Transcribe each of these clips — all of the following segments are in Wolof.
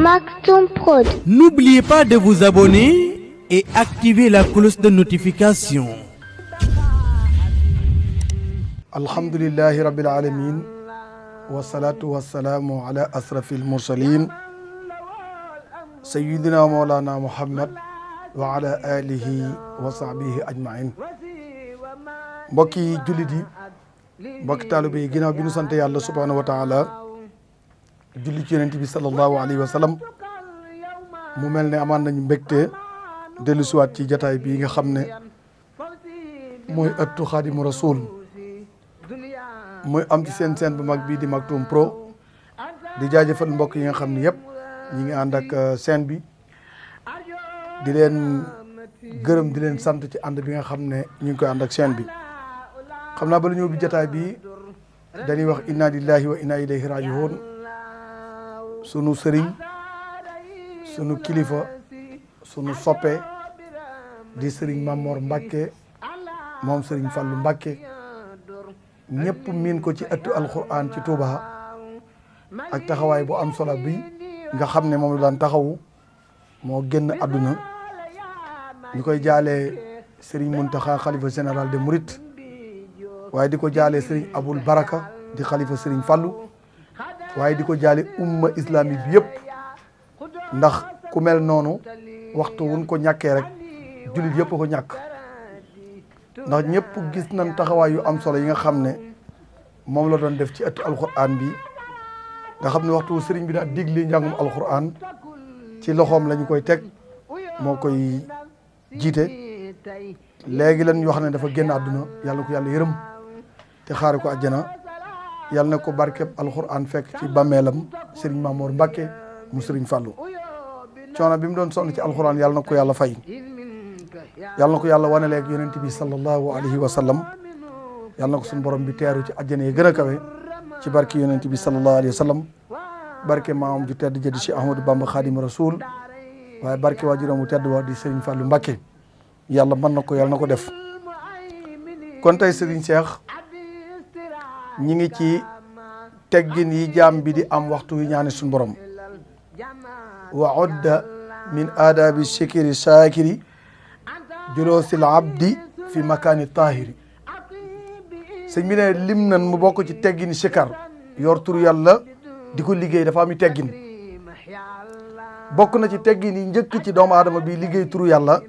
Maktoum Prod. N'oubliez pas de vous abonner et activer la cloche de notification. Alhamdulillahi rabbil alamin wa salatu wa salamu ala asrafil mursalin sayyidina mawlana Muhammad wa ala alihi wa sahbihi ajmain. Mbokki jullit yi, mbokki taalibe yi, ginnaaw bi nu sant yàlla subhanahu wa taala julli ci yonent bi sallallahu alayhi wa sallam, mu mel ne amaan nañu mbégte dellu siwaat ci jataay bi nga xam ne mooy ëttu Xaadimu Rasuul, mooy am ci seen bu mag bii di Maktoum Pro. di jaajëfal mbokk yi nga xam ne yëpp ñi ngi ànd ak seen bi, di leen gërëm di leen sant ci ànd bi nga xam ne ñu ngi koy ànd ak seen bi. xam naa ba la ñëw bi jataay bi dañuy wax inna lillahi wa inna ilayhi raji'un. sunu sëriñ, sunu kilifa, sunu soppe di sëriñ Mamor Mbacke moom sëriñ Fallou Mbacke, ñëpp miin ko ci ëttu alquran ci Touba ak taxawaay bu am solo bi nga xam ne moom la daan taxawu. moo génn àdduna, ñu koy jaalee sëriñ Muntaxa xalifa général de Mouride, waaye di ko jaalee sëriñ Aboul Baraka di xalifa sëriñ Fallou, waaye di ko jaale umma islamique bi yëpp, ndax ku mel noonu waxtu wuñ ko ñàkkee rek jullit yëpp ko ñàkk. ndax ñëpp gis nañ taxawaay yu am solo yi nga xam ne moom la doon def ci ëttu alquran bi, nga xam ne waxtu sëriñ bi daa digle njàngum alquran ci loxoom la ñu koy teg, moo koy jiite. léegi lan ñu wax ne dafa génn àdduna, yàlla na ko yàlla yërëm te xaare ko àjjana, yàlla na ko barkeb alquran fekk ci bàmmeelam sëriñ Mamour Mbacke mu sëriñ Fallou. coono bi mu doon sonn ci alquran yàlla na ko yàlla fay, yàlla na ko yàlla wanaleeg yonent bi sallallahu alayhi wa sallam. yàlla na ko suñu borom bi teeru ci àjjana yi gën a kawe ci barke yonent bi sallallahu alayhi wa sallam, barke maamam ju tedd ja di Cheikh Ahmadou Bamba Xaadimu Rasuul, waaye barke waajuram mu tedd wa di sëriñ Fallou Mbacke. yàlla mën na ko, yàlla na ko def. kon tey sëriñ Cheikh, ñi ngi ci teggin yi jaam bi di am waxtu wi ñaani suñu borom. wa udda min aadabi shikri shaakiri juloosil abdi fi makaani tahiri. sëñ bi ne lim nan mu bokk ci teggin sikar, yor tur yàlla di ko liggéey dafa am teggin. bokk na ci teggin yi njëkk ci doomu aadama bi liggéey turu yàlla,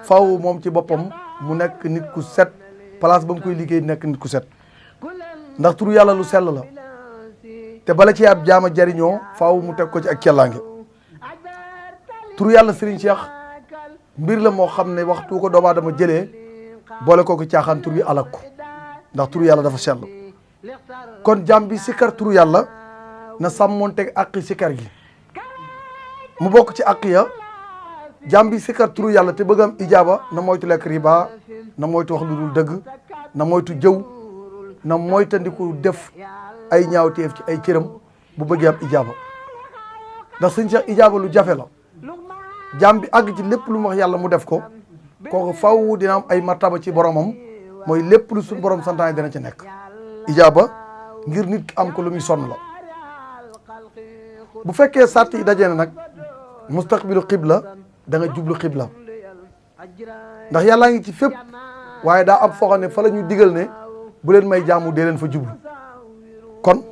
faw moom ci boppam mu nekk nit ku set, place ba mu koy liggéey nekk nit ku set. ndax turu yàlla lu sell la, te bala ci ab jaama jariñoo faaw mu teg ko ci ak cellaange. turu yàlla Serigne Cheikh mbir la moo xam ne waxtu ko doomu aadama jëlee boole kooku caaxaan tur yi alak ko, ndax turu yàlla dafa sell. kon jaam bi sikkar turu yàlla na sàmmoon teg àqi sikkar gi. mu bokk ci àq ya, jaam bi sikkar turu yàlla te bëgg am ijaaba na moytu lekk riba, na moytu wax lu dul dëgg, na moytu jëw, na moytandiku def ay ñaawteef ci ay cëram bu bëggee am ijaaba. ndax sëñ Cheikh ijaaba lu jafe la. jaam bi àgg ci lépp lu mu wax yàlla mu def ko, kooku faw dina am ay martaba ci boromam, mooy lépp lu suñu borom santaane dina ci nekk. ijaaba ngir nit ki am ko lu muy sonn la. bu fekkee sart yi dajee na nag, mustaqbilu xibla, da nga jublu xibla. ndax yàllaa ngi ci fépp, waaye daa am foo xam ne fa la ñu digal ne bu leen may jaamu dee leen fa jublu. kon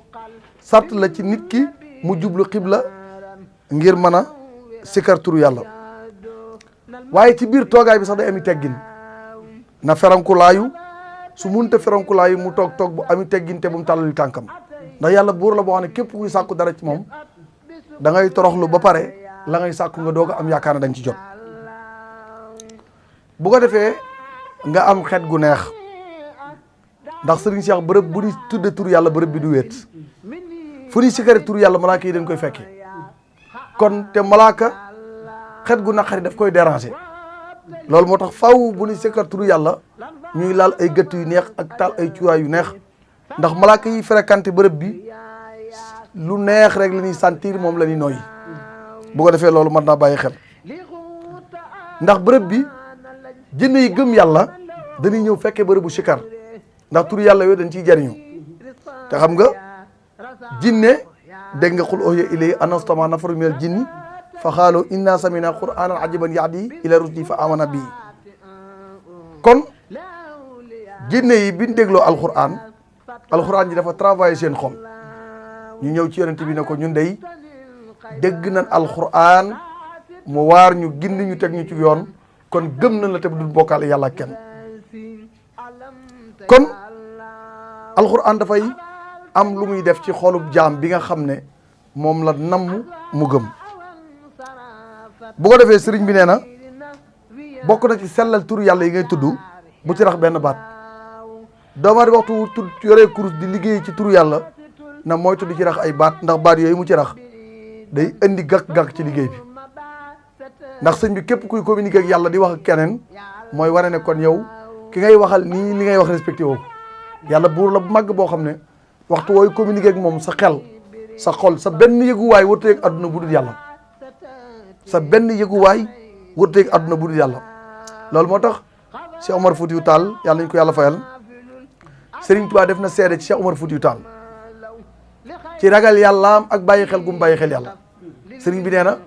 sart la ci nit ki mu jublu xibla ngir mën a sikkar turu yàlla. waaye ci biir toogaay bi sax day ami teggin, na ferankulaayu, su munta ferankulaayu mu toog bu ami teggin te bu mu tàllali tànkam. ndax yàlla buur la boo xam ne képp kuy sàkku dara ci moom da ngay toroxlu ba pare la ngay sàkku nga doog a am yaakaar ne dañ ci jot. bu ko defee nga am xet gu neex, ndax Serigne Cheikh bërëb bu ñu tudde tur yàlla bërëb bi du wéet. fu ñuy sikkare tur yàlla malaaka yi dañ koy fekke. kon te malaaka xet gu naqari daf koy déranger. loolu moo tax faw bu ñuy sikkar tur yàlla ñuy laal ay gëtt yu neex ak taal ay cuuraay yu neex, ndax malaaka yi fréquenté bërëb bi lu neex rek la ñuy sentir, moom la ñuy nooyi. bu ko defee loolu mën naa bàyyi xel, ndax bërëb bi jinne yi gëm yàlla dañuy ñëw fekkee bërëbu sikar, ndax tur yàlla yooyu dañ ciy jariñu. te xam nga jinne dégg nga qul uhiya ilayya annahu istama'a nafarun minal jinni fa qaalu inna sami'na qur'anan ajaban yahdi ila rusdi fa amana bii kon jinne yi biñ dégloo alquran ji dafa travailler seen xol ñu ñëw ci yonent bi ne ko ñun dey dégg nañ alquran mu waar ñu gindi ñu teg ñu ci yoon kon gëm nañ la te du bokkaale yàlla kenn kon alquran dafay am lu muy def ci xolub jaam bi nga xam ne moom la namm mu gëm bu ko defee sëriñ bi nee na bokk na ci sellal turu yàlla yi ngay tudd bu ci rax benn baat doomaa di waxtu tudd yoree kurus di liggéey ci turu yàlla na mooy tudd ci rax ay baat ndax baat yooyu mu ci rax day indi gàkk-gàkk ci liggéey bi ndax sëñ bi képp kuy communiquer ak yàlla di wax ak keneen mooy wane ne kon yow ki ngay waxal nii li ngay wax respecté woo ko yàlla buur la bu màgg boo xam ne waxtu wooy communiquer ak moom sa xel sa xol sa benn yëguwaay warut a yëg adduna bu dul yàlla sa benn yëguwaay warut a yëg adduna bu dul yàlla loolu moo tax Cheikh Omar Foutiyou Tall yàlla nañ ko yàlla fayal Serigne Touba def na seede ci Cheikh Omar Foutiyou Tall ci ragal yàllaam ak bàyyi xel gum bàyyi xel yàlla Serigne bi nee na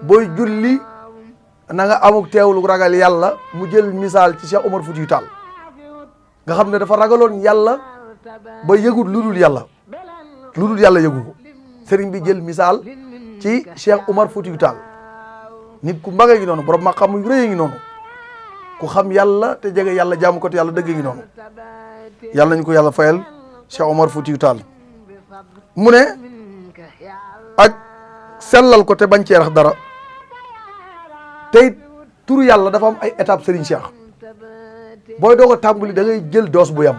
booy julli na nga amuk teewlu ragal yàlla mu jël misaal ci Cheikh Omar Foutiyou Tall nga xam ne dafa ragaloon yàlla ba yëgut lu dul yàlla yëgu ko Serigne bi jël misaal ci Cheikh Omar Foutiyou Tall nit ku mbaga ngi noonu borom ma xam yu rëy ngi noonu ku xam yàlla te jege yàlla jaamu ko te yàlla dëgg ngi noonu yàlla nañu ko yàlla fayal Cheikh Omar Foutiyou Tall mu ne ak sellal ko te bañ cee rax dara tey turu yàlla dafa am ay étape Serigne Cheikh booy doog a tàmbali da ngay jël doos bu yam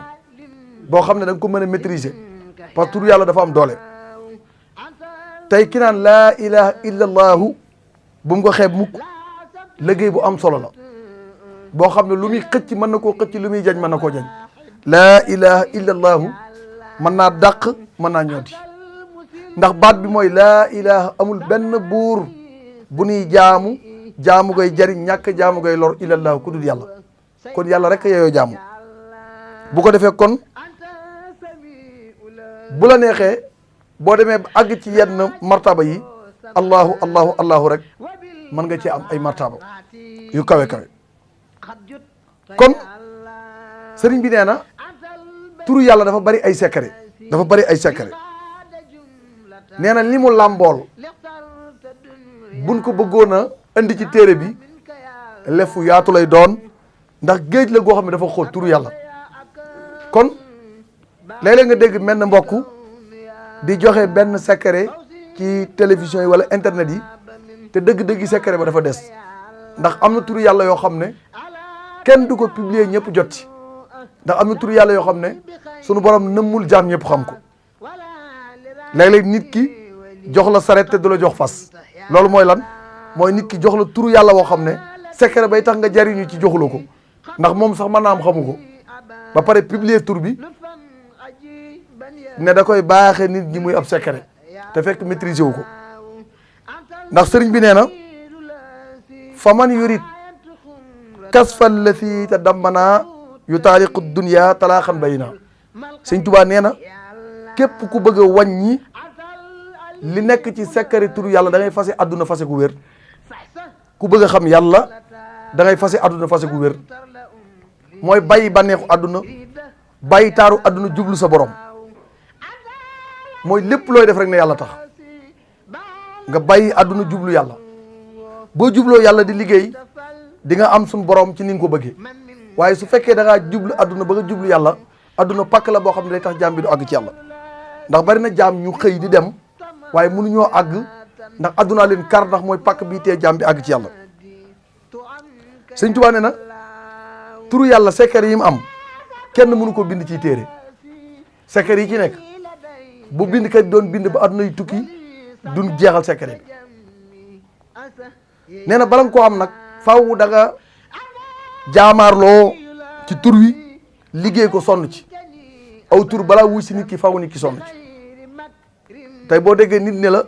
boo xam ne da nga ko mën a maîtriser parce que turu yàlla dafa am doole tey ki naan laa ilaha illa allahu bu mu ko xeeb mukk liggéey bu am solo la boo xam ne lu muy xëcc mën na koo xëcc lu muy jañ mën na koo jañ laa ilaha illa allahu mën naa dàq mën naa ñooti ndax baat bi mooy laa ilaha amul benn buur bu nuy jaamu ngay jariñ ñàkk jaamu ngay lor illa allahu ku dul yàlla kon yàlla rek yeyoo jaamu bu ko defee kon bu la neexee boo demee ba àgg ci yenn martaba yi allahu rek mën nga cee am ay martaba yu kawe kon sëriñ bi nee na turu yàlla dafa bari ay secret nee na li mu làmbool buñ ko bëggoon a indi ci téere bi lefu yaatu lay doon ndax géej la goo xam ne dafa xóot turu yàlla kon léeg-léeg nga dégg mel na mbokk di joxe benn secret ci télévision yi wala internet yi te dëgg-dëgg secret ba dafa des ndax am na turu yàlla yoo xam ne kenn du ko publier ñëpp jot ci ndax am na turu yàlla yoo xam ne sunu borom nëmmul jaam ñëpp xam ko léeg-léeg nit ki jox la saret te du la jox fas loolu mooy lan mooy nit ki jox la turu yàlla woo xam ne secret bay tax nga jariñu ci joxula ko ndax moom sax mën naa am xamu ko ba pare publier tur bi ne da koy baaxee nit ñi muy ab secret te fekk maîtriser wu ko ndax sëriñ bi nee na fa man yurid kasfal la fii te dammana yu taariqu dunya talaaxan bayna sëñ Tuubaa nee na képp ku bëgg a wàññi li nekk ci secret turu yàlla da ngay fase àdduna fase gu wér ku bëgg a xam yàlla da ngay fase àdduna fase gu wér mooy bàyyi bànneexu àdduna bàyyi taaru àdduna jublu sa borom mooy lépp looy def rek ne yàlla tax nga bàyyi àdduna jublu yàlla boo jubloo yàlla di liggéey di nga am suñu borom ci ni nga ko bëggee waaye su fekkee da ngaa jublu àdduna ba nga jublu yàlla àdduna pàkk la boo xam ne day tax jaam bi du àgg ci yàlla ndax bari na jaam ñu xëy di dem waaye mënuñoo àgg ndax àdduna leen kar ndax mooy pàkk bii tee jaam bi àgg ci yàlla sëñ Tuubaa nee na turu yàlla secret yi mu am kenn mënu ko bind ci téere secret yi ci nekk bu bind kat doon bind ba àdduna yu tukki duñ jeexal secret bi nee na bala nga koo am nag faw da nga jaamaarloo ci tur wi liggéey ko sonn ci aw tur balaa wuy si nit ki faw nit ki sonn ci tey boo déggee nit ne la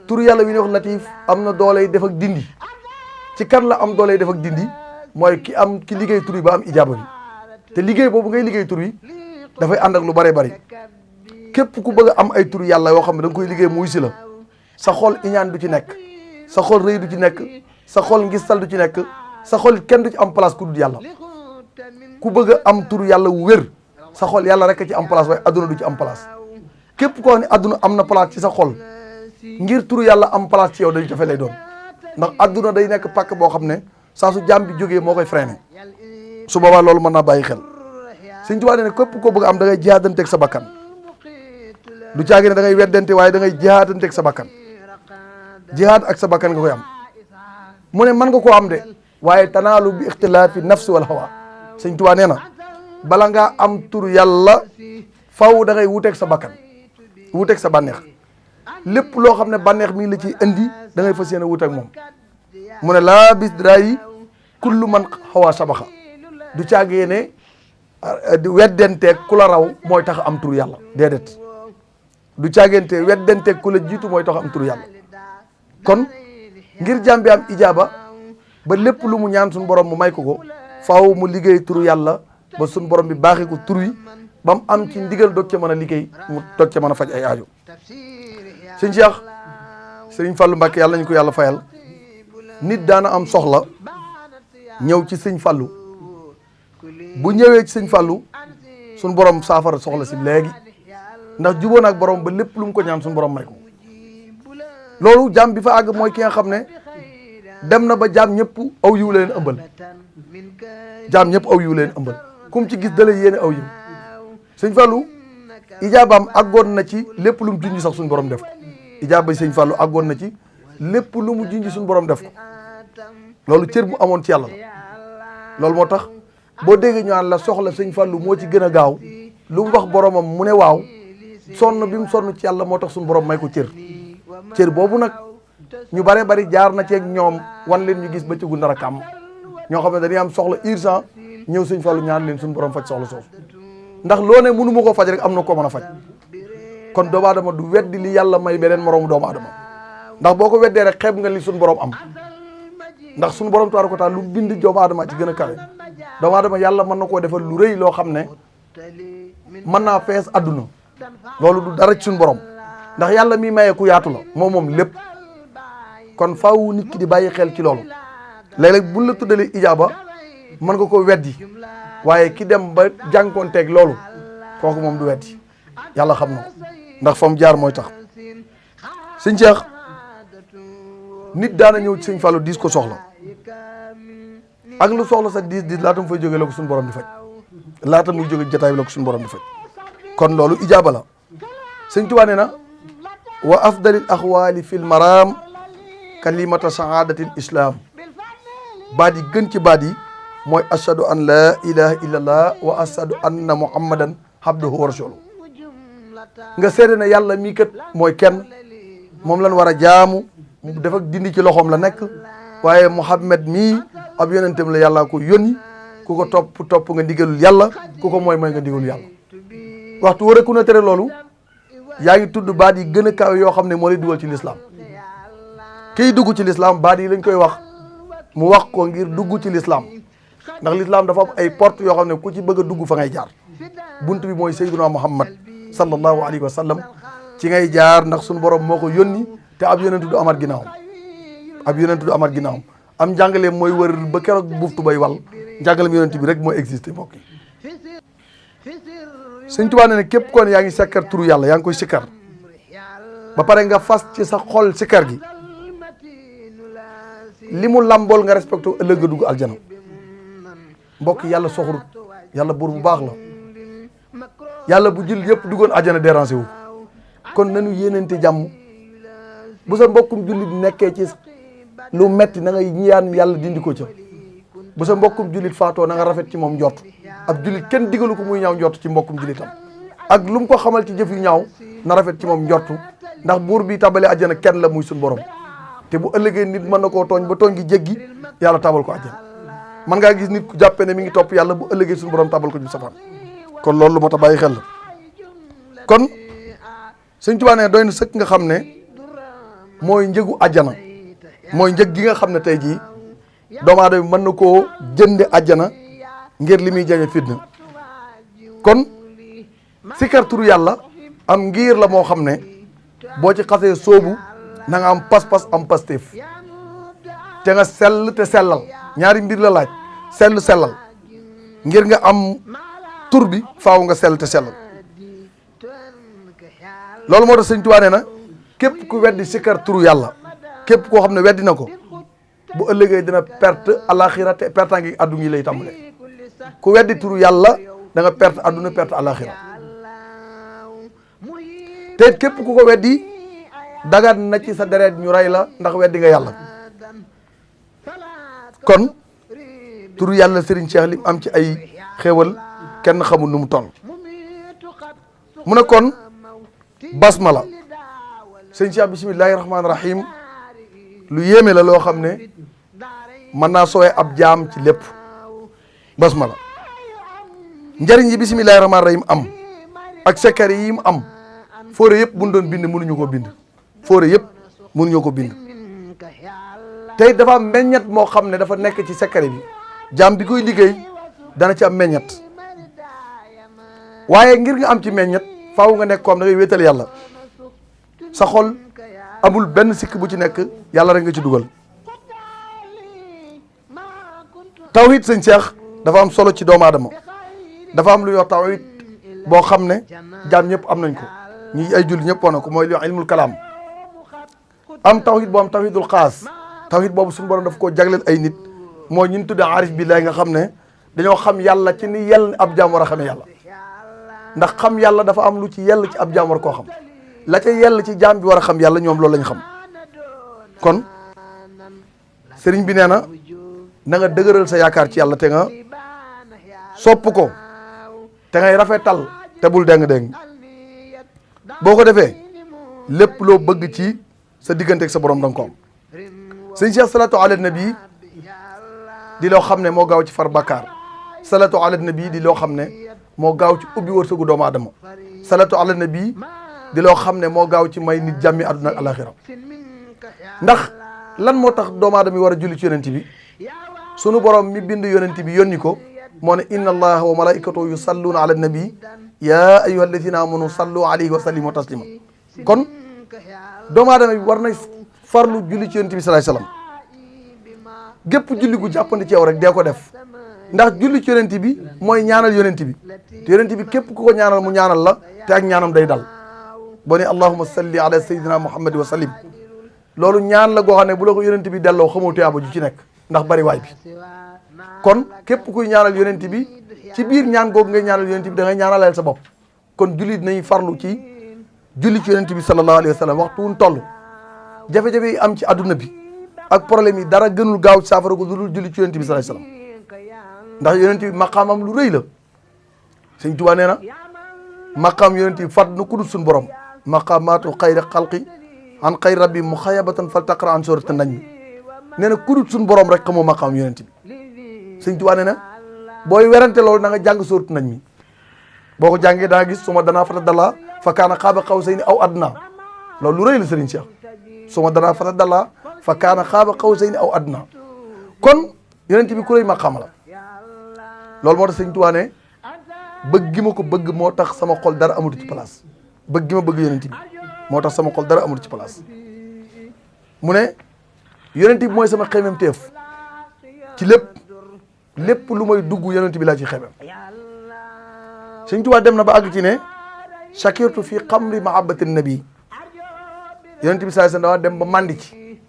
tur yàlla wi ñuy wax latif am na dooley def ak dindi ci kan la am dooley def ak dindi mooy ki liggéey tur wi ba am ijaaba bi te liggéey boobu ngay liggéey tur wi dafay ànd ak lu bare bari képp ku bëgg a am ay turu yàlla yoo xam ne da nga koy liggéey muy si la sa xol iñaan du ci nekk sa xol rëy du ci nekk sa xol ngistal du ci nekk sa xol kenn du ci am place ku dul yàlla ku bëgg a am turu yàlla wu wér sa xol yàlla rek a ci am place waaye adduna du ci am place képp koo xam ne adduna am na place ci sa xol ngir turu yàlla am place ci yow dañu jafe lay doon ndax adduna day nekk pàkk boo xam ne saa su jaam bi jógee moo koy freiné su boobaa loolu mën naa bàyyi xel Sëñ Tuubaa ne képp koo bëgg am da ngay jihaadanteeg sa bakkan du caagi ne da ngay weddante waaye da ngay jihaadanteeg sa bakkan jihaad ak sa bakkan nga koy am mu ne mën nga koo am de waaye tanaalu bi ixtilaafi nafsi wal hawa Sëñ Tuubaa nee na bala ngaa am turu yàlla faw da ngay wuteeg sa bakkan wuteeg sa bànneex lépp loo xam ne bànneex mi la ciy indi da ngay fas yéene wuteeg moom mu ne laa bis dirayi kullu man xawaa sabaxa du caagee ne weddenteeg ku la raw mooy tax am turu yàlla déedéet du caagente weddenteeg ku la jiitu mooy tax am turu yàlla kon ngir jàmm bi am ijaaba ba lépp lu mu ñaan suñu borom mu may ko faaw mu liggéey turu yàlla ba suñu borom bi baaxee ko tur yi ba mu am ci ndigal doog ca mën a liggéey mu doog ca mën a faj ay aajo sëñ Cheikh sëñ Fallou Mbacke yàlla nañu ko yàlla fayal nit daana am soxla ñëw ci sëñ Fallou bu ñëwee ci sëñ Fallou suñu borom saafara soxla si léegi ndax jubóo na ak borom ba lépp lu mu ko ñaan suñu borom may ko loolu jaam bi fa àgg mooy ki nga xam ne dem na ba jaam ñëpp aw yiw leen ëmbal jaam ñëpp aw yiw leen ëmbal kum ci gis dalay yéene aw yiw sëñ Fallou ijaabaam àggoon na ci lépp lu mu junj sax suñu borom def ko ijaaba sëñ Fallou àggoon na ci lépp lu mu junj suñu borom def ko loolu cër bu amoon ci yàlla la loolu moo tax boo déggee ñu naan la soxla sëñ Fallou moo ci gën a gaaw lu mu wax boromam mu ne waaw sonn bi mu sonn ci yàlla moo tax suñu borom may ko cër boobu nag ñu bare bari jaar na ceeg ñoom wan leen ñu gis ba ci gu ndara kàmm ñoo xam ne dañuy am soxla urgent ñëw sëñ Fallou ñaan leen suñu borom faj soxla soosu ndax loo ne mënu ma koo faj rek am na ko mën a faj kon doomu aadama du weddi li yàlla may beneen moroomu doomu aadama ndax boo ko weddee rek xeeb nga li suñu borom am ndax suñu borom tabaaraka wa taala lu bind doomu aadama ci gën a kawe doomu aadama yàlla mën na koo defal lu rëy loo xam ne mën naa fees adduna loolu du dara ci suñu borom ndax yàlla mi maye ku yaatu la moom lépp kon faaw nit ki di bàyyi xel ci loolu léeg-léeg buñ la tuddalee ijaaba mën nga ko weddi waaye ki dem ba jànkoonteeg loolu kooku moom du weddi yàlla xam na ko ndax fa mu jaar mooy tax sëñ Cheikh nit daana ñëw ci sëñ Fallou diis ko soxla ak lu soxla sax diis laata mu fay jógee la ko suñu borom di faj laata muy jóge jotaay bi la ko suñu borom di faj kon loolu ijaaba la sëñ Tuubaa nee na wa afdalil axwaali fil maram kalimata saadatil islam baat yi gën ci baat yi mooy ashadu an la ilaha illallah wa ashadu anna muhammadan abduhu wa rasuluhu nga seede ne yàlla mii kat mooy kenn moom lañ war a jaamu dafa dindi ci loxoom la nekk waaye muhammad mii ab yonentam la yàlla ko yónni ku ko topp nga ndigalul yàlla ku ko mooy nga ndigalul yàlla waxtu war a ku na tere loolu yaa ngi tudd baat yi gën a kawe yoo xam ne moo lay dugal ci lislaam kiy dugg ci lislaam baat yi lañ koy wax mu wax ko ngir dugg ci lislaam ndax lislaam dafa am ay porte yoo xam ne ku ci bëgg a dugg fa ngay jaar bunt bi mooy sayyiduna muhammad sallallahu alayhi wa sallam ci ngay jaar ndax suñu borom moo ko yónni te ab yonentu du amaat ginnaawam am njàngaleem mooy wër ba keroog buftu bay wal njàngaleem yonent bi rek mooy existé mbokk yi Sëñ Tuubaa ne képp kon yaa ngi sikkar turu yàlla yaa ngi koy sikkar ba pare nga fas ci sa xol sikkar gi li mu lambool nga respecté ëllëg nga dugg aljana mbokk yàlla soxorut yàlla buur bu baax la yàlla bu jël yëpp duggoon aljana dérangé wu kon nañu yéenante jàmm bu sa mbokkum jullit nekkee ci lu metti na ngay ñaan yàlla dindi ko ca bu sa mbokkum jullit faatoo na nga rafet ci moom njort ab jullit kenn digalu ko muy ñaaw njort ci mbokkum jullitam ak lu mu ko xamal ci jëf yu ñaaw na rafet ci moom njortu ndax buur bi tabale àjjana kenn la muy suñu borom te bu ëllëgee nit mën na koo tooñ ba tooñ gi jéggi yàlla tabal ko àjjana man ngaa gis nit ku jàppee ne mi ngi topp yàlla bu ëllëgee suñu borom tabal ko ci safaan kon loolu lu moo tax bàyyi xel la kon Sëñ Tuubaa ne doy na sëkk nga xam ne mooy njëgu àjjana mooy njëg gi nga xam ne tey jii doomu aadama mën na koo jënde àjjana ngir li muy jañe fitna kon sikar turu yàlla am ngir la moo xam ne boo ci xasee soobu na nga am pas-pas am pasteef te nga sell te sellal ñaari mbir la laaj sellal ngir nga am tur bi faaw nga sell te sellal loolu moo tax sëñ Tuubaa nee na képp ku weddi sikkar turu yàlla képp koo xam ne weddi na ko bu ëllëgee dina perte alaxira te perte ngi adduna yi lay tàmbale ku weddi turu yàlla da nga perte adduna perte alaxira te képp ku ko weddi dagat na ci sa deret ñu rey la ndax weddi nga yàlla kon turu yàlla Serigne Cheikh lim am ci ay xéewal kenn xamul nu mu toll mu ne kon basmala Serigne Cheikh bismillahi rahmaani rahim lu yéeme la loo xam ne mën naa sowee ab jaam ci lépp basmala njëriñ yi bismillahi rahmaani rahim am ak secret yi mu am fóore yëpp bu ñu doon bind mënuñu ko bind fóore yëpp mënuñu ko bind tey dafa am meññet moo xam ne dafa nekk ci secret bi jaam bi koy liggéey dana ci am meññet waaye ngir nga am ci meññet faaw nga nekk ko am da ngay wéetal yàlla sa xol amul benn sikk bu ci nekk yàlla rek nga ci dugal tawhid sëñ Cheikh dafa am solo ci doomu aadama dafa am lu yor tawhid boo xam ne jaam ñëpp am nañ ko ñi ay julli ñëpp wax na ko mooy li wax ilmul kalaam am tawhid boo am tawhidul xaas tawhid boobu suñu borom daf koo jagleel ay nit mooy ñun tudde arif billahi nga xam ne dañoo xam yàlla ci ni yell ab jaam war a xamee yàlla ndax xam yàlla dafa am lu ci yell ci ab jaam war koo xam la ca yell ci jaam bi war a xam yàlla ñoom loolu lañ xam kon sëriñ bi nee na na nga dëgëral sa yaakaar ci yàlla te nga sopp ko te ngay rafetal te bul déng-déng boo ko defee lépp loo bëgg ci sa diggante ak sa borom danga ko am sëñ Cheikh salatu ala nabi di loo xam ne moo gaaw ci far bakkaar salatu ala nabi di loo xam ne moo gaaw ci ubbi wërsëgu doomu aadama salatu ala nabi di loo xam ne moo gaaw ci may nit jàmmi àdduna ak alaxira ndax lan moo tax doomu aadama yi war a julli ci yonent bi sunu borom mi bind yonent bi yónni ko moo ne inna allaha wa malaikatahu yusalluuna ala nabi ya ayyuha alladina amanu sallu alayhi wa sallimu taslima kon doomu aadama bi war na farlu julli ci yonent bi salaay salaam gépp julli gu jàppandi ci yow rek dee ko def ndax julli ci yonent bi mooy ñaanal yonent bi te yonent bi képp ku ko ñaanal mu ñaanal la te ak ñaanam day dal boo ne allahumma salli ala sayyidina muhammad wa sallim loolu ñaan la goo xam ne bu la ko yonent bi delloo xamoo tuyaaba ju ci nekk ndax bari waay bi kon képp kuy ñaanal yonent bi ci biir ñaan googu ngay ñaanal yonent bi da ngay ñaanalal sa bopp kon julli nañ farlu ci julli ci yonent bi sallallahu alayhi wa sallam waxtu wuñ toll jafe-jafe yi am ci adduna bi ak problème yi dara gënul gaaw ci saafara ko lu dul julli ci yonent bi sallallahu alayhi wa sallam ndax yonent bi maqaamam lu rëy la Sëñ Tuubaa nee na maqaam yonent bi fat na ku dul suñu borom maqaamaatu xayri xalqi an xayri rabbi mu xayabatan fal taqra an soorata nañ mi nee na ku dul suñu borom rek xamoo maqaam yonent bi Sëñ Tuubaa nee na booy werante loolu na nga jàng sooratu nañ mi boo ko jàngee da nga gis suma danaa fata dalla fa kaana xaaba qawsayni aw adnaa loolu lu rëy la Sëriñ Cheikh suma danaa fata dalla fa kaana xaaba qawsayni aw adnaa kon yonent bi ku rëy maqaam la loolu moo tax Sëñ Tuubaa ne bëgg gi ma ko bëgg moo tax sama xol dara amatu ci place bëgg gi ma bëgg yonent bi moo tax sama xol dara amatu ci place mu ne yonent bi mooy sama xemem teef ci lépp lu may dugg yonent bi laa ci xemem Sëñ Tuubaa dem na ba àgg ci ne shakirtu fi xamri mahabbati nabi yonent bi saa sa dama dem ba màndi ci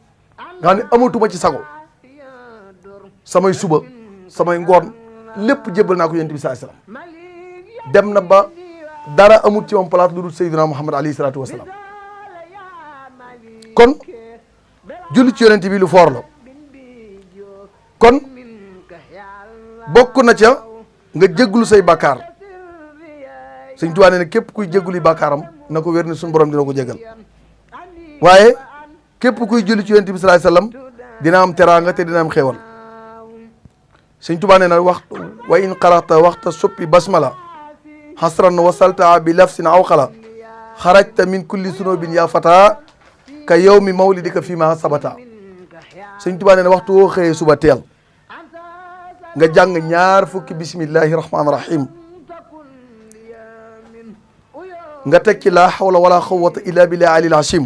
nga xam ne amatuma ci sago samay suba samay ngoon lépp jébbal naa ko yonent bi saa sallam dem na ba dara amul ci moom place lu dul Seydina Muhammad alayhi salaatu wa salaam kon julli ci yonent bi lu foor la kon bokk na ca nga jégglu say bàkkaar Sëñ Tuubaa nee na képp kuy jégguli bàkkaaram na ko wér ne suñu borom dina ko jégal waaye képp kuy julli ci yonent bi sallallahu alayhi wasallam dina am teraanga te dina am xéewal Sëñ Tuubaa nee na waxtu wa in qara'ta waxta suppi basmala hasran wasalta bi lafsin aw xala xarajta min kulli sunubin ya fata ka yawmi mawlidika fi ma sabata Sëñ Tuubaa nee na waxtu woo xëyee suba teel nga jàng ñaar fukki bismillahi rahmaani rahim nga teg ci laa hawla wala quwwata illa billahi alil azim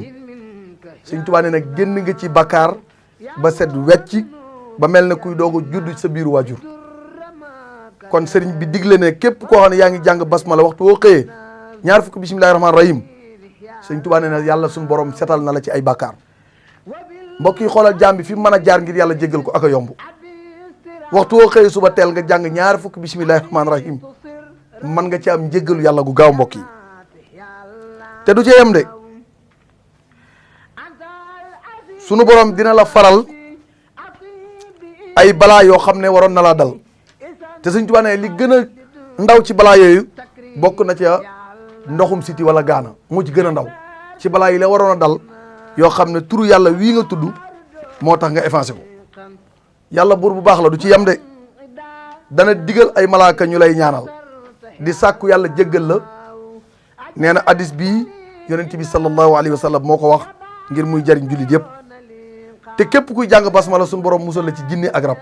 Sëñ Tuubaa nee na génn nga ci bakkaar ba set wecc ba mel ne kuy doog a judd sa biiru waajur kon sëriñ bi digle ne képp koo xam ne yaa ngi jàng basmala waxtu woo xëyee ñaar fukki bismillahi rahmaani rahim Sëñ Tuubaa nee na yàlla suñu borom setal na la ci ay bakkaar mbokk yi xoolal jaam bi fi mu mën a jaar ngir yàlla jéggal ko ak a yomb waxtu woo xëyee suba teel nga jàng ñaar fukki bismillahi rahmaani rahim mën nga ci am njéggalu yàlla gu gaaw mbokk yi te du ci yem de sunu borom dina la faral ay balaa yoo xam ne waroon na laa dal te Sëñ Tuubaa ne li gën a ndaw ci balaa yooyu bokk na ca ndoxum siti wala gaana moo ci gën a ndaw ci balaa yi la waroon a dal yoo xam ne turu yàlla wii nga tudd moo tax nga effacé ko yàlla buur bu baax la du ci yem de dana digal ay malaaka ñu lay ñaanal di sàkku yàlla jéggal la nee na hadis bii yonent bi sallallahu alayhi wa sallam moo ko wax ngir muy jariñ jullit yëpp te képp kuy jàng basmala suñu borom musal la ci jinne ak rab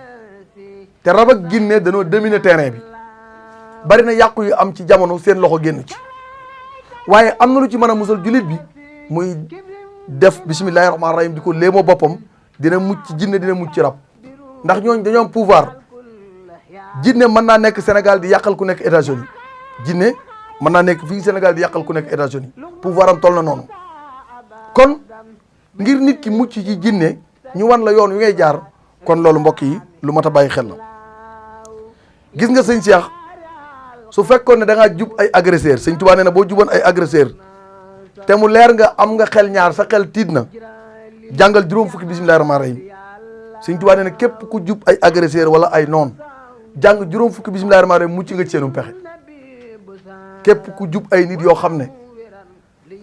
te rab ak jinne dañoo dominer terrain bi bari na yàqu yu am ci jamono seen loxo génn ci waaye am na lu ci mën a musal jullit bi muy def bismillahi rahmaani rahim di ko léemoo boppam dina mucc ci jinne dina mucc ci rab ndax ñooñ dañoo am pouvoir jinne mën naa nekk Sénégal di yàqal ku nekk États-Unis jinne mën naa nekk fii Sénégal di yàqal ku nekk États-Unis pouvoir am toll na noonu kon ngir nit ki mucc ci jinne ñu wan la yoon wi ngay jaar kon loolu mbokk yi lu mat a bàyyi xel la gis nga sëñ Cheikh su fekkoon ne da ngaa jub ay agresseur Sëñ Tuubaa nee na boo juboon ay agresseur te mu leer nga am nga xel ñaar sa xel tiit na jàngal juróom fukki bismillahi rahmaani rahim Sëñ Tuubaa nee na képp ku jub ay agresseur wala ay noon jàng juróom fukki bismillahi rahmaani rahim mucc nga ci seenum pexe képp ku jub ay nit yoo xam ne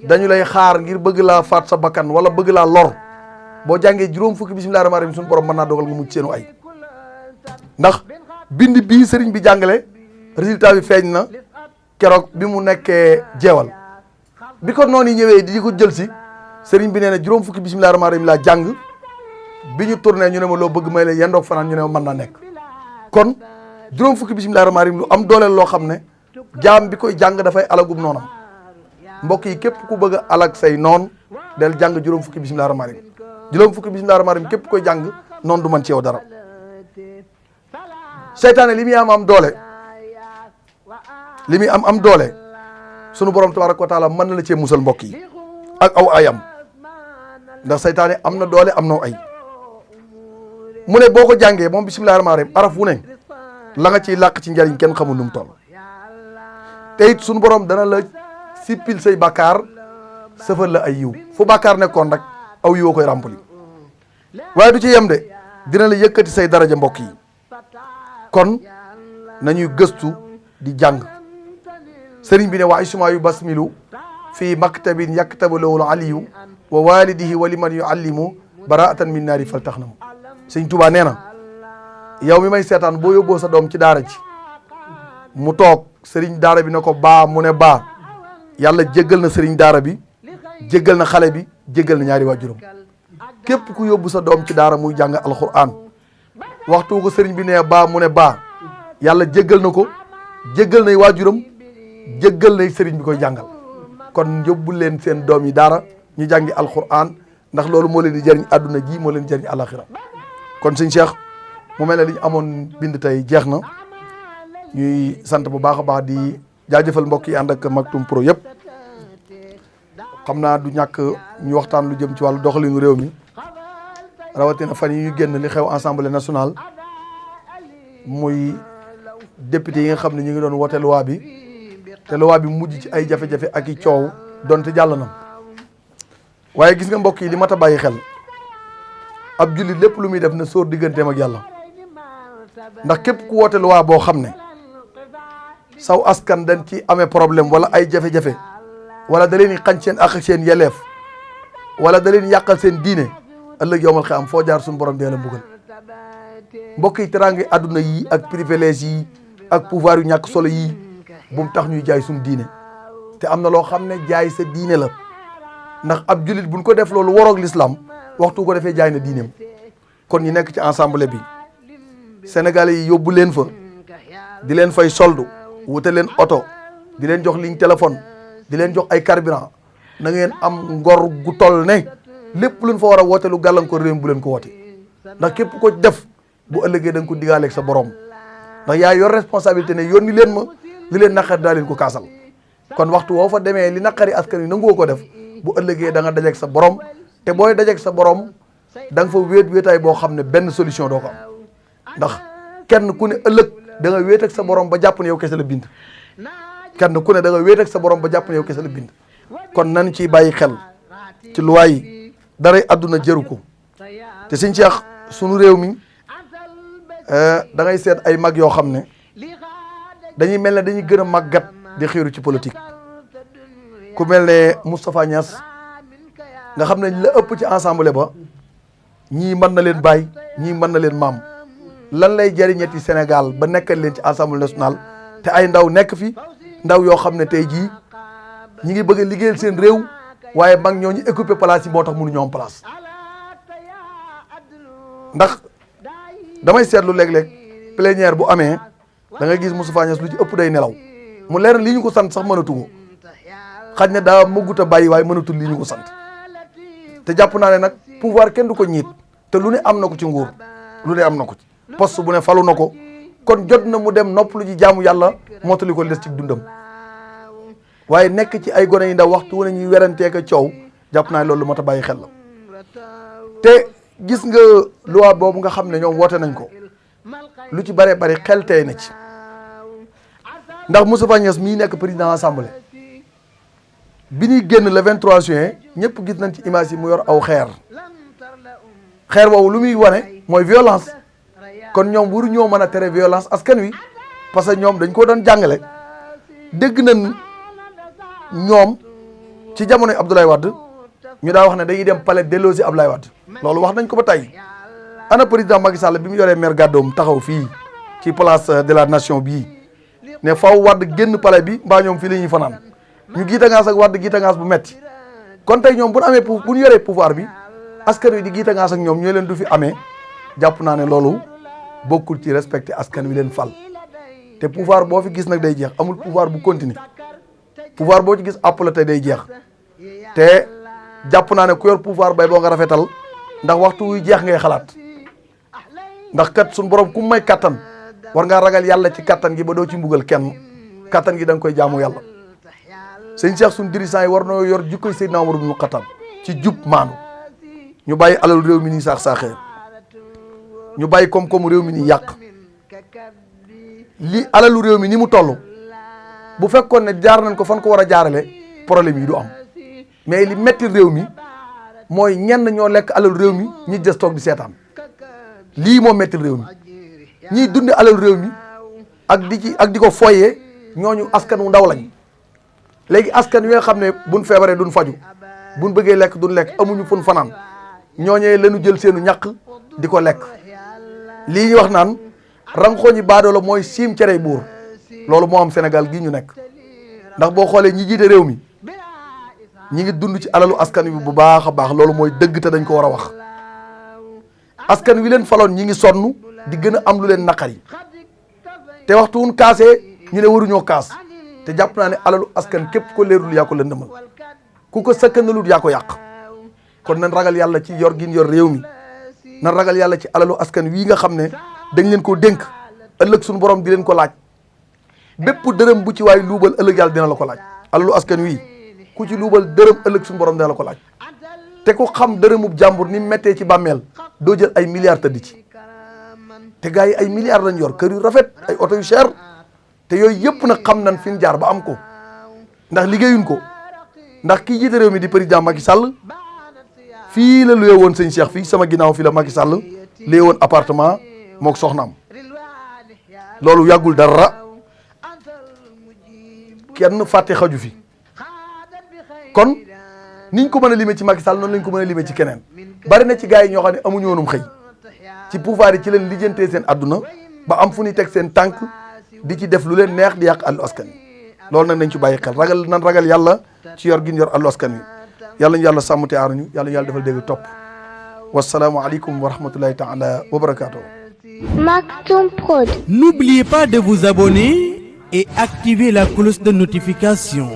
dañu lay xaar ngir bëgg laa faat sa bakkan wala bëgg laa lor boo jàngee juróom fukki bismillahi rahmaani rahim suñu borom mën naa dogal nga mucc seenu ay ndax bind bii sëriñ bi jàngale résultat bi feeñ na keroog bi mu nekkee jeewal bi ko noonu ñëwee di ko jël si sëriñ bi nee na juróom fukki bismillahi rahmaani rahim laa jàng bi ñu tourné ñu ne ma loo bëgg may la yendoog fanaan ñu ne ma mën naa nekk kon juróom fukki bismillahi rahmaani rahim lu am dooleel loo xam ne jaam bi koy jàng dafay alagum noonam mbokk yi képp ku bëgg a alag say noon del jàng juróom fukki bismillahi rahmaani rahim juróom fukki bismillahi rahmaani rahim képp koy jàng noonu du man ci yow dara seytaane li muy am doole li muy am doole sunu borom tabaraka wa taala mën na la cee musal mbokk yi ak aw ayam ndax seytaane am na doole am na ay mu ne boo ko jàngee moom bismillahi rahmaani rahim araf wu ne la nga ciy làq ci njariñ kenn xamul nu mu toll te it sunu borom dana la sippil say bàkkaar sëfal la ay yiw fu bàkkaar nekkoon rek aw yiw koy ràmpali waaye du ci yem de dina la yëkkati say daraja mbokk yi kon nañuy gëstu di jàng sëriñ bi ne wa isma yu basmilu fii maktabin yaktabu lawul aliyu wa walidihi wa liman yuallimu baraatan min naari fal tax na mu sëñ Tuubaa nee na yow mi may seetaan boo yóbboo sa doom ci daara ji mu toog sëriñ daara bi ne ko baa mu ne baa yàlla jéggal na sëriñ daara bi jéggal na xale bi jéggal na ñaari waajuram képp ku yóbbu sa doom ci daara muy jàng alquran waxtu ko sëriñ bi ne baa mu ne baa yàlla jéggal na ko jéggal nay waajuram jéggal nay sëriñ bi koy jàngal kon yóbbu leen seen doom yi daara ñu jàngi alquran ndax loolu moo leen di jëriñ àdduna ji moo leen di jëriñ alaxira kon sëñ Cheikh mu mel ne li ñu amoon bind tey jeex na ñuy sant bu baax a baax di jaajëfal mbokk yi ànd ak Maktoum Pro yëpp xam naa du ñàkk ñu waxtaan lu jëm ci wàllu doxalinu réew mi rawatina fan yi ñu génn li xew Assemblée nationale muy député yi nga xam ne ñu ngi doon wote loi bi te loi bi mujj ci ay jafe-jafe ak i coow donte jàll na waaye gis nga mbokk yi li mat a bàyyi xel ab jullit lépp lu muy def na sóor digganteem ak yàlla ndax képp ku wote loi boo xam ne saw askan dañ ci amee problème wala ay jafe-jafe wala da leen di xañ seen ak seen yeleef wala da leen yàqal seen diine ëllëg yowmal xiyaam foo jaar suñu borom dee la mbugal mbokk yi teraange àdduna yi ak privilège yi ak pouvoir yu ñàkk solo yi bu mu tax ñuy jaay suñu diine te am na loo xam ne jaay sa diine la ndax ab jullit buñ ko def loolu waroog l'islam waxtu ko defee jaay na diineem kon ñi nekk ci ensemble bi sénégalais yi yóbbu leen fa di leen fay soldu wute leen oto di leen jox ligne téléphone di leen jox ay carburant na ngeen am ngor gu toll ne lépp luñ fa war a woote lu gàllankoor réew mi bu leen ko woote ndax képp ko def bu ëllëgee da nga ko digaaleeg sa borom ndax yaa yor responsabilité ne yónni leen ma li leen naqari daa leen ko kaasal kon waxtu woo fa demee li naqari askan wi nangoo ko def bu ëllëgee da nga dajeeg sa borom te booy dajeeg sa borom da nga fa wéetaay boo xam ne benn solution doo ko am ndax kenn ku ne ëllëg da nga wéet ak sa borom ba jàpp ne yow kese la bind kenn ku ne da nga wéet ak sa borom ba jàpp ne yow kese la bind kon nañ ciy bàyyi xel ci luwaay daray àdduna jëru ko te Sëñ Cheikh sunu réew mi da ngay seet ay mag yoo xam ne dañuy mel ne dañuy gën a màggat di xiiru ci politique ku mel ne Moustapha Niass nga xam ne la ëpp ci assemblée ba ñii mën na leen baay ñii mën na leen maam lan lay jëriñati Sénégal ba nekkal leen ci assemblée nationale te ay ndaw nekk fi ndaw yoo xam ne tey jii ñi ngi bëgg a liggéeyal seen réew waaye mag ñoo ñu occupé place yi moo tax mënuñoo am place ndax damay seetlu léeg-léeg plénière bu amee da nga gis Moustapha Niass lu ci ëpp day nelaw mu leer li ñu ko sant sax mënatu ko xaj na daa mëggut a bàyyi waaye mënatul li ñu ko sant te jàpp naa ne nag pouvoir kenn du ko ñiit te lu ne am na ko ci nguur lu ne am na ko ci poste bu ne falu na ko kon jot na mu dem nopp lu ci jaamu yàlla mottali ko des ci dundam waaye nekk ci ay gone yi ndaw waxtu wu ne ñuy weranteeka coow jàpp naa ne loolu moo tax bàyyi xel la te gis nga loi boobu nga xam ne ñoom woote nañ ko lu ci bëree bëri xel tey na ci ndax Moustapha Niass mii nekk président assemblée bi ñuy génn le 23 juin ñëpp gis nañ ci image yi mu yor aw xeer woowu lu muy wane mooy violence kon ñoom waru ñoo mën a tere violence askan wi parce que ñoom dañ ko doon jàngale dégg nañ ñoom ci jamonoy Abdoulaye Wade ñu daa wax ne dañuy dem palais déloger Abdoulaye Wade loolu wax nañ ko ba tey ana président Macky Sall bi mu yoree maire gàddoom taxaw fii ci place de la nation bii ne faw Wade génn palais bi mbaa ñoom fii la ñuy fanaan ñu giitangaas ak Wade giitangaas bu metti kon tey ñoom bu ñu amee bu ñu yoree pouvoir bi askan wi di giitangaas ak ñoom ñooy leen du fi amee jàpp naa ne loolu bokkul ci respecté askan wi leen fal te pouvoir boo fi gis nag day jeex amul pouvoir bu continuer pouvoir boo ci gis àpp la te day jeex te jàpp naa ne ku yor pouvoir bay boo nga rafetal ndax waxtu wuy jeex ngay xalaat ndax kat suñ borom ku may kattan war ngaa ragal yàlla ci kattan gi ba doo ci mbugal kenn kattan gi da nga koy jaamu yàlla sëñ Cheikh suñ dirigeant yi war noo yor jikkoy Seydina Omar ibn Khattab ci jub maandu ñu bàyyi alal réew mi nii saax-saaxee ñu bàyyi koom-koomu réew mi nii yàq li alalu réew mi ni mu toll bu fekkoon ne jaar nañ ko fan ko war a jaarale problème yi du am mais li metti réew mi mooy ñenn ñoo lekk alalu réew mi ñi des toog di seetaan lii moo metti réew mi ñiy dunde alalu réew mi ak di ko foyee ñooñu askan wu ndaw lañ léegi askan wi nga xam ne buñ feebaree duñ faju buñ bëggee lekk duñ lekk amuñu fun fanaan ñooñee lañu jël seenu ñàq di ko lekk lii ñu wax naan ranxooñi baadoola mooy siim cerey buur loolu moo am Sénégal gii ñu nekk ndax boo xoolee ñi jiite réew mi ñi ngi dund ci alalu askan wi bu baax a baax loolu mooy dëgg te dañ ko war a wax askan wi leen faloon ñi ngi sonn di gën a am lu leen naqari te waxtu wuñ kaasee ñu ne waruñoo kaas te jàpp naa ne alalu askan képp ko leerul yaa ko lëndëmal ku ko sakkanalul yaa ko yàq kon nan ragal yàlla ci yor gin yor réew mi nan ragal yàlla ci alalu askan wii nga xam ne dañ leen ko dénk ëllëg suñu borom di leen ko laaj bépp dërëm bu ci waay luubal ëllëg yàlla dina la ko laaj alalu askan wii ku ci luubal dërëm ëllëg suñu borom dina la ko laaj te ku xam dërëmub jàmbur ni méttee ci bàmmeel doo jël ay milliards tëdd ci te gars yi ay milliards lañ yor kër yu rafet ay oto yu cher te yooyu yëpp nag xam nañ fi ñu jaar ba am ko ndax liggéeyuñ ko ndax kii jiite réew mi di président Macky Sall fii la luye woon sëñ Cheikh fii sama ginnaaw fii la Macky Sall luye woon appartement mook soxnaam loolu yàggul dara kenn fàtte xaju fi kon niñ ko mën a limee ci Macky Sall noonu lañ ko mën a limee ci keneen bari na ci gars yi ñoo xam ne amuñu woonum xëy ci pouvoir yi ci leen lijjantee seen adduna ba am fu ñuy teg seen tànk di ci def lu leen neex di yàq àllu askan wi loolu nag nañ ci bàyyi xel ragal yàlla ci yor gin yor àllu askan wi yàlla ñu yàlla sàmm te aaruñu yàlla ñu yàlla defal dégg topp wasalaamu aleykum wa rahmatullahi taala wa barakatuh. Maktoum Prod. N'oubliez pas de vous abonner et activer la cloche de notification.